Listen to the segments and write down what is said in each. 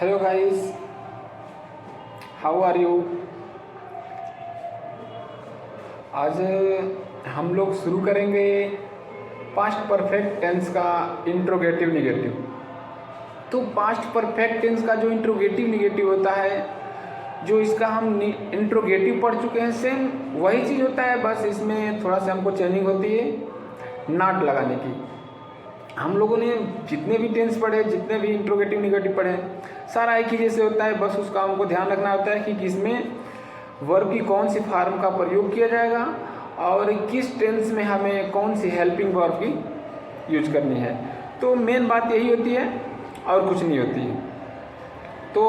Hello guys, how are you. आज हम लोग शुरू करेंगे पास्ट परफेक्ट टेंस का इंट्रोगेटिव निगेटिव। तो पास्ट परफेक्ट टेंस का जो इंट्रोगेटिव निगेटिव होता है, जो इसका हम इंट्रोगेटिव पढ़ चुके हैं, सेम वही चीज़ होता है, बस इसमें थोड़ा सा हमको चेंजिंग होती है नॉट लगाने की। हम लोगों ने जितने भी टेंस पढ़े, जितने भी इंट्रोगेटिव निगेटिव पढ़े, सारा एक ही जैसे होता है, बस उसका हमको ध्यान रखना होता है कि किसमें वर्ब की कौन सी फॉर्म का प्रयोग किया जाएगा और किस टेंस में हमें कौन सी हेल्पिंग वर्ब की यूज करनी है। तो मेन बात यही होती है और कुछ नहीं होती है। तो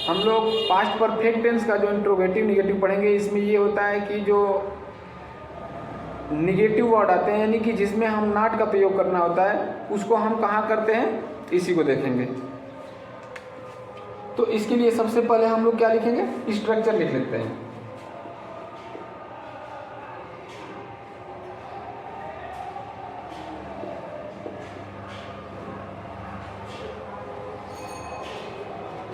हम लोग पास्ट परफेक्ट टेंस का जो इंट्रोगेटिव निगेटिव पढ़ेंगे, इसमें ये होता है कि जो निगेटिव वर्ड आते हैं, यानी कि जिसमें हम नॉट का प्रयोग करना होता है, उसको हम कहाँ करते हैं, इसी को देखेंगे। तो इसके लिए सबसे पहले हम लोग क्या लिखेंगे, स्ट्रक्चर लिख लेते हैं।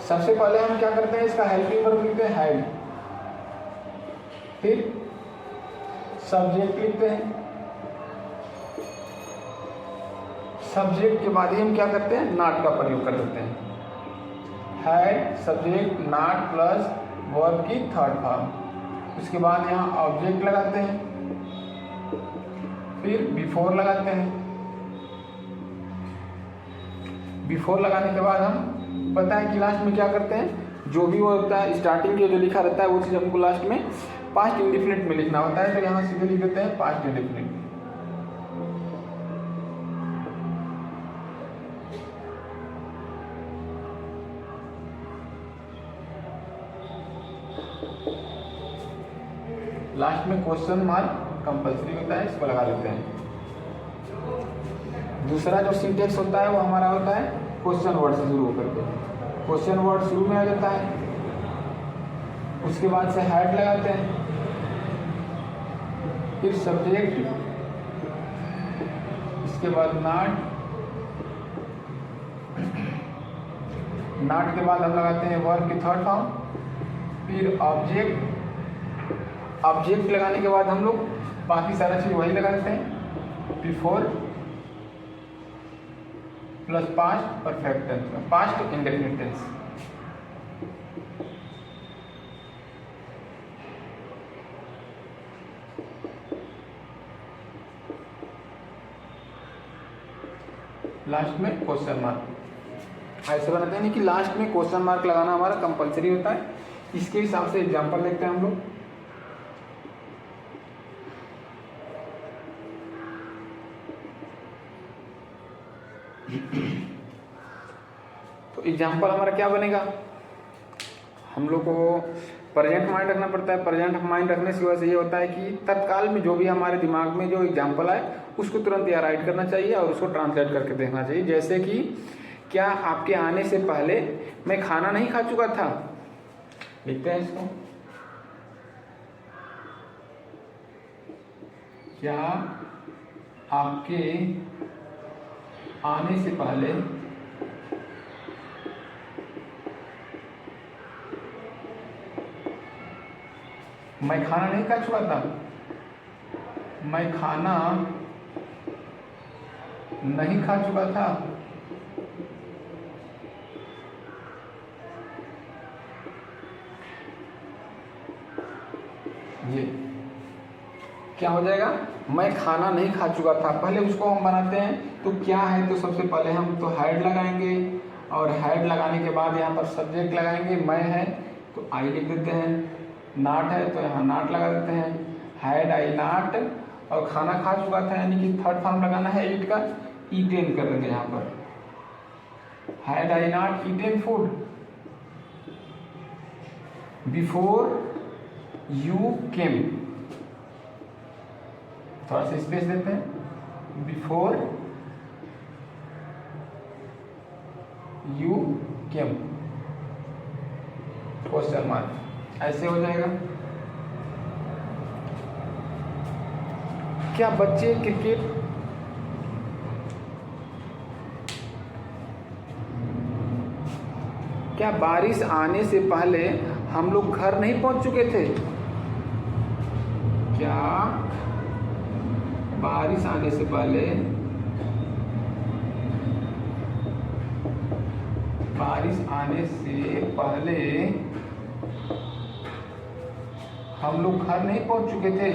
सबसे पहले हम क्या करते हैं, इसका हेल्पिंग वर्ब लिखते हैं हैड, फिर सब्जेक्ट लिखते हैं। सब्जेक्ट के बाद ही हम क्या करते हैं, नॉट का प्रयोग कर देते हैं। Had subject not plus verb की थर्ड फॉर्म। उसके बाद यहाँ ऑब्जेक्ट लगाते हैं, फिर बिफोर लगाते हैं। बिफोर लगाने के बाद हम पता है कि लास्ट में क्या करते हैं, जो भी वो होता है स्टार्टिंग के जो लिखा रहता है वो चीज़ हमको लास्ट में पास्ट इंडिफिनिट में लिखना होता है। तो यहाँ सीधे लिख देते हैं पास्ट इंडिफिनिट। लास्ट में क्वेश्चन मार्क कंपल्सरी होता है, इसको लगा लेते हैं। दूसरा जो सिंटेक्स होता है वो हमारा होता है क्वेश्चन वर्ड से शुरू होकर के। क्वेश्चन वर्ड शुरू में आ जाता है, उसके बाद से हैड लगाते हैं, फिर सब्जेक्ट, इसके बाद नॉट, नॉट के बाद हम लगाते हैं वर्ब की थर्ड फॉर्म, फिर ऑब्जेक्ट। ऑब्जेक्ट लगाने के बाद हम लोग बाकी सारा चीज़ वही लगा देते हैं, before plus past perfect tense, past indefinite tense. Last में क्वेश्चन मार्क ऐसे बनाते हैं, कि लास्ट में क्वेश्चन मार्क लगाना हमारा कंपलसरी होता है। इसके हिसाब से एग्जांपल देखते हैं हम लोग। तो एग्जाम्पल हमारा क्या बनेगा, हम लोग को प्रेजेंट माइंड रखना पड़ता है। प्रेजेंट माइंड रखने की वजह से ये होता है कि तत्काल में जो भी हमारे दिमाग में जो एग्जाम्पल आए उसको तुरंत या राइट करना चाहिए और उसको ट्रांसलेट करके देखना चाहिए। जैसे कि क्या आपके आने से पहले मैं खाना नहीं खा चुका था, लिखते हैं इसको। क्या आपके आने से पहले मैं खाना नहीं खा चुका था, मैं खाना नहीं खा चुका था। ये क्या हो जाएगा, मैं खाना नहीं खा चुका था। पहले उसको हम बनाते हैं, तो क्या है, तो सबसे पहले हम तो हैड लगाएंगे और हैड लगाने के बाद यहाँ पर सब्जेक्ट लगाएंगे। मैं है तो आई लिख देते हैं, नॉट है तो यहाँ नॉट लगा देते हैं, हैड आई नॉट, और खाना खा चुका था यानी कि थर्ड फॉर्म लगाना है ईट का, ईटेन कर देंगे यहाँ पर, had I not eaten food before you came. थोड़ा सा स्पेस देते हैं, before you came question mark, ऐसे हो जाएगा। क्या बच्चे क्रिकेट क्या बारिश आने से पहले हम लोग घर नहीं पहुंच चुके थे? क्या बारिश आने से पहले हम लोग घर नहीं पहुंच चुके थे?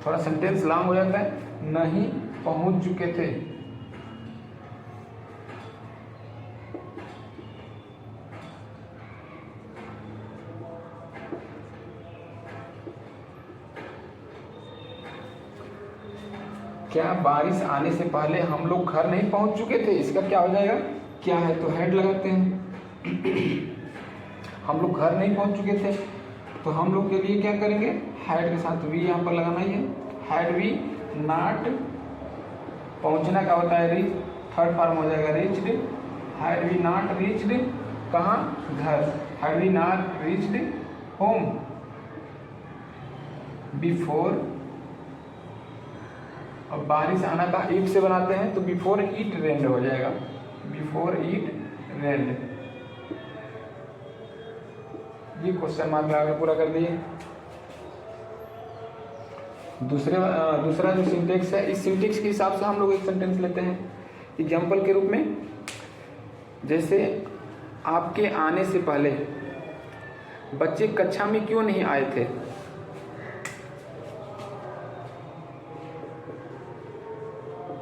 थोड़ा सेंटेंस लॉन्ग हो जाता है, नहीं पहुंच चुके थे। क्या बारिश आने से पहले हम लोग घर नहीं पहुंच चुके थे? इसका क्या हो जाएगा? क्या है तो हेड लगाते हैं। हम लोग घर नहीं पहुंच चुके थे, तो हम लोग के लिए क्या करेंगे? हेड के साथ वी यहाँ पर लगाना ही है। हेड वी नॉट, पहुंचना का होता है रीच, थर्ड फॉर्म हो जाएगा reached. Had we not reached, कहाँ? घर। Had we not reached home before. अब बारिश आना का इट से बनाते हैं तो बिफोर इट रेन्ड हो जाएगा, बिफोर इट रेन्ड। ये क्वेश्चन मार्क लगा पूरा कर दिए। दूसरा जो सिंटेक्स है, इस सिंटेक्स के हिसाब से हम लोग एक सेंटेंस लेते हैं एग्जाम्पल के रूप में। जैसे आपके आने से पहले बच्चे कक्षा में क्यों नहीं आए थे?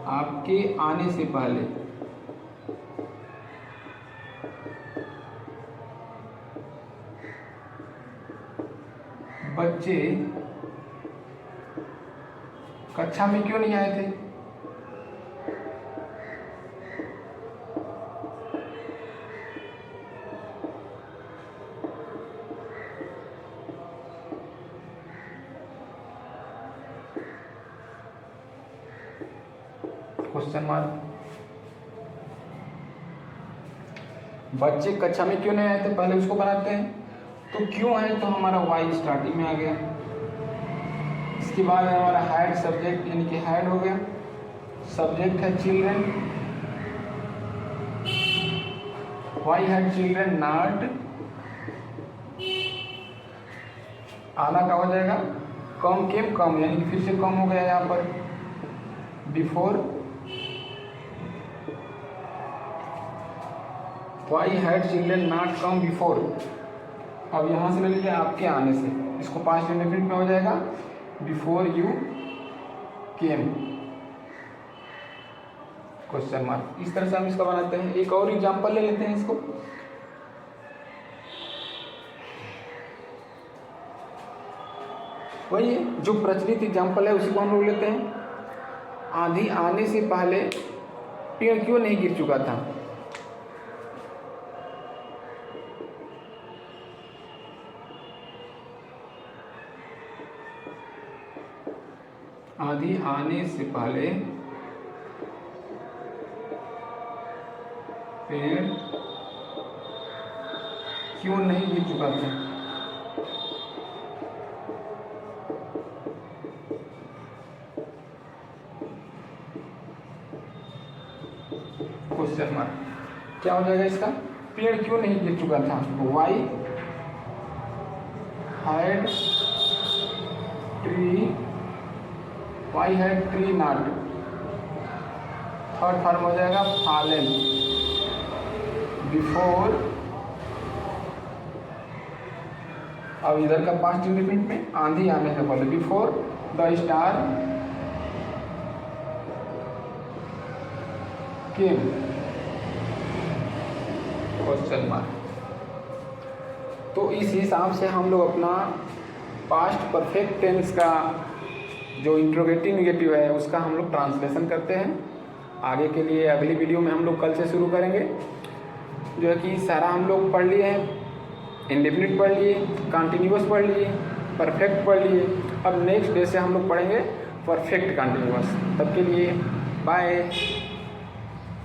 आपके आने से पहले बच्चे कक्षा में क्यों नहीं आए थे? Question mark. बच्चे कक्षा में क्यों नहीं आए थे, पहले उसको बनाते हैं। तो क्यों है तो हमारा वाई स्टार्टिंग में आ गया। इसके बाद हमारा हैड सब्जेक्ट यानी कि हैड हो गया। सब्जेक्ट है children, why had children not. आना का हो जाएगा कम केम कम, यानी कि फिर से कम हो गया यहाँ पर। Before why had children not come before. अब यहाँ से ले लीजिए आपके आने से, इसको पास्ट इंडेफिनिट में हो जाएगा before you came, question mark. इस तरह से हम इसका बनाते हैं। एक और एग्जांपल ले लेते हैं इसको। वही जो प्रचलित एग्जांपल है उसी को हम लोग लेते हैं। आंधी आने से पहले पेड़ क्यों नहीं गिर चुका था? आंधी आने से पहले पेड़ क्यों नहीं गिर चुका था? Question mark. क्या हो जाएगा इसका? पेड़ क्यों नहीं गिर चुका था? Why had tree, why had tree not, third form हो जाएगा फॉलन बिफोर। अब इधर का पास्ट इंडेफिनिट में आंधी आने से पहले before the star came, question mark. तो इस हिसाब से हम लोग अपना पास्ट परफेक्ट टेंस का जो इंट्रोगेटिव निगेटिव है उसका हम लोग ट्रांसलेशन करते हैं। आगे के लिए अगली वीडियो में हम लोग कल से शुरू करेंगे। जो है कि सारा हम लोग पढ़ लिए हैं, इंडेफिनिट पढ़ लिए, कंटिन्यूअस पढ़ लिए, परफेक्ट पढ़ लिए। अब नेक्स्ट डे से हम लोग पढ़ेंगे परफेक्ट कंटिन्यूअस। तब के लिए बाय।